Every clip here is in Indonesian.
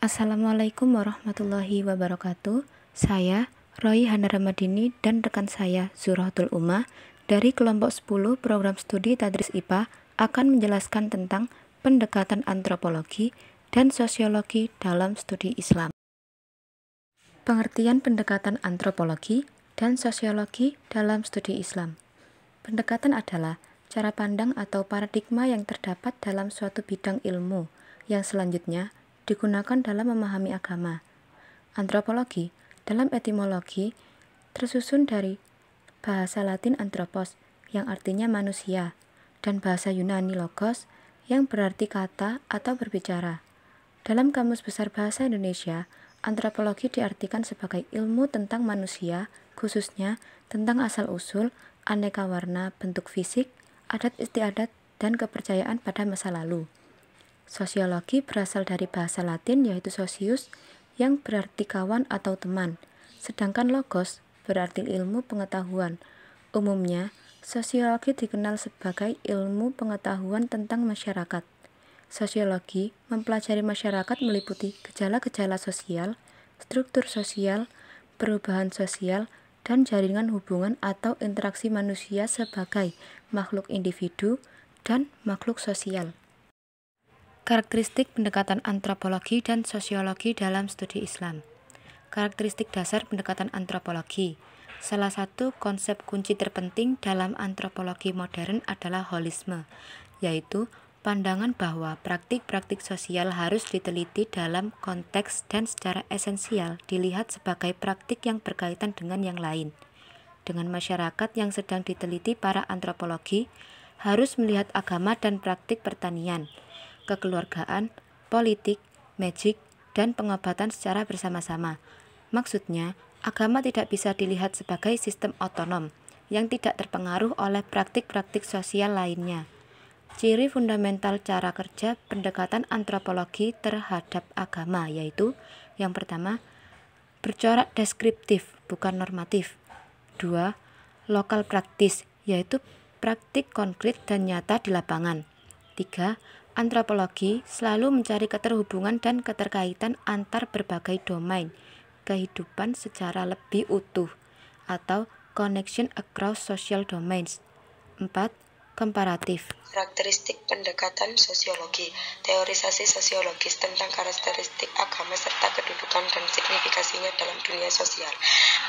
Assalamualaikum warahmatullahi wabarakatuh. Saya Roy Hana Ramadini dan rekan saya Zuratul Umah dari kelompok 10 program studi Tadris IPA akan menjelaskan tentang pendekatan antropologi dan sosiologi dalam studi Islam. Pengertian pendekatan antropologi dan sosiologi dalam studi Islam. Pendekatan adalah cara pandang atau paradigma yang terdapat dalam suatu bidang ilmu yang selanjutnya digunakan dalam memahami agama. Antropologi dalam etimologi tersusun dari bahasa Latin anthropos yang artinya manusia dan bahasa Yunani logos yang berarti kata atau berbicara. Dalam Kamus Besar Bahasa Indonesia, antropologi diartikan sebagai ilmu tentang manusia, khususnya tentang asal-usul, aneka warna, bentuk fisik, adat istiadat, dan kepercayaan pada masa lalu. Sosiologi berasal dari bahasa Latin yaitu socius yang berarti kawan atau teman, sedangkan logos berarti ilmu pengetahuan. Umumnya, sosiologi dikenal sebagai ilmu pengetahuan tentang masyarakat. Sosiologi mempelajari masyarakat meliputi gejala-gejala sosial, struktur sosial, perubahan sosial, dan jaringan hubungan atau interaksi manusia sebagai makhluk individu dan makhluk sosial. Karakteristik pendekatan antropologi dan sosiologi dalam studi Islam. Karakteristik dasar pendekatan antropologi. Salah satu konsep kunci terpenting dalam antropologi modern adalah holisme, yaitu pandangan bahwa praktik-praktik sosial harus diteliti dalam konteks dan secara esensial dilihat sebagai praktik yang berkaitan dengan yang lain. Dengan masyarakat yang sedang diteliti para antropologi harus melihat agama dan praktik pertanian, kekeluargaan, politik, magic, dan pengobatan secara bersama-sama. Maksudnya, agama tidak bisa dilihat sebagai sistem otonom yang tidak terpengaruh oleh praktik-praktik sosial lainnya. Ciri fundamental cara kerja pendekatan antropologi terhadap agama yaitu yang pertama, bercorak deskriptif bukan normatif. 2. Lokal praktis yaitu praktik konkret dan nyata di lapangan. 3. Antropologi selalu mencari keterhubungan dan keterkaitan antar berbagai domain kehidupan secara lebih utuh atau connection across social domains. 4. Komparatif. Karakteristik pendekatan sosiologi. Teorisasi sosiologis tentang karakteristik agama serta kedudukan dan signifikasinya dalam dunia sosial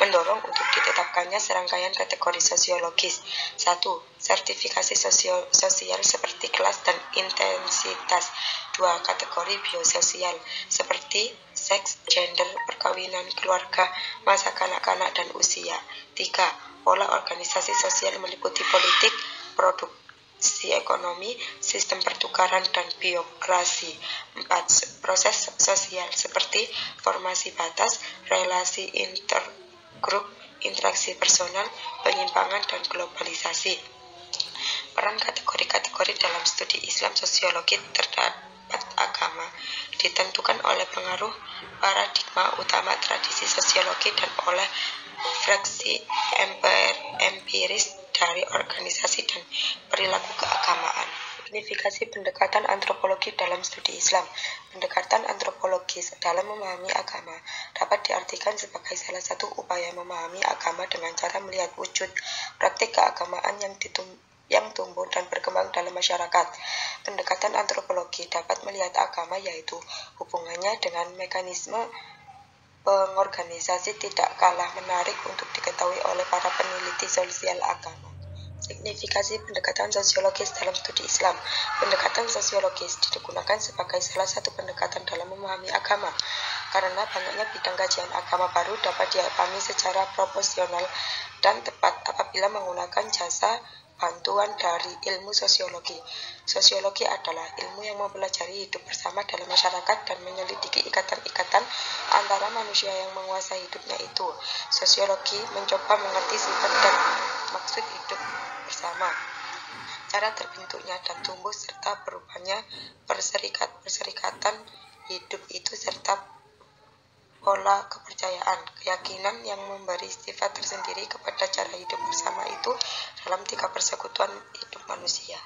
mendorong untuk ditetapkannya serangkaian kategori sosiologis. 1. Sertifikasi sosial seperti kelas dan intensitas. 2. Kategori biososial seperti seks, gender, perkawinan, keluarga, masa kanak-kanak, dan usia. 3. Pola organisasi sosial meliputi politik, produksi ekonomi, sistem pertukaran, dan biokrasi. 4. Proses sosial seperti formasi batas, relasi intergrup, interaksi personal, penyimpangan, dan globalisasi. Peran kategori-kategori dalam studi Islam sosiologi terdapat agama ditentukan oleh pengaruh paradigma utama tradisi sosiologi dan oleh refleksi empiris dari organisasi dan perilaku keagamaan. Signifikasi pendekatan antropologi dalam studi Islam. Pendekatan antropologis dalam memahami agama dapat diartikan sebagai salah satu upaya memahami agama dengan cara melihat wujud praktik keagamaan yang tumbuh dan berkembang dalam masyarakat. Pendekatan antropologi dapat melihat agama yaitu hubungannya dengan mekanisme pengorganisasi tidak kalah menarik untuk diketahui oleh para peneliti sosial agama. Signifikasi pendekatan sosiologis dalam studi Islam. Pendekatan sosiologis digunakan sebagai salah satu pendekatan dalam memahami agama karena banyaknya bidang kajian agama baru dapat dipahami secara proporsional dan tepat apabila menggunakan jasa bantuan dari ilmu sosiologi. Sosiologi adalah ilmu yang mempelajari hidup bersama dalam masyarakat dan menyelidiki ikatan-ikatan antara manusia yang menguasai hidupnya itu. Sosiologi mencoba mengerti sifat dan maksud hidup bersama, cara terbentuknya dan tumbuh serta berubahnya perserikatan hidup itu serta pola kepercayaan, keyakinan yang memberi sifat tersendiri kepada cara hidup bersama itu dalam 3 persekutuan hidup manusia.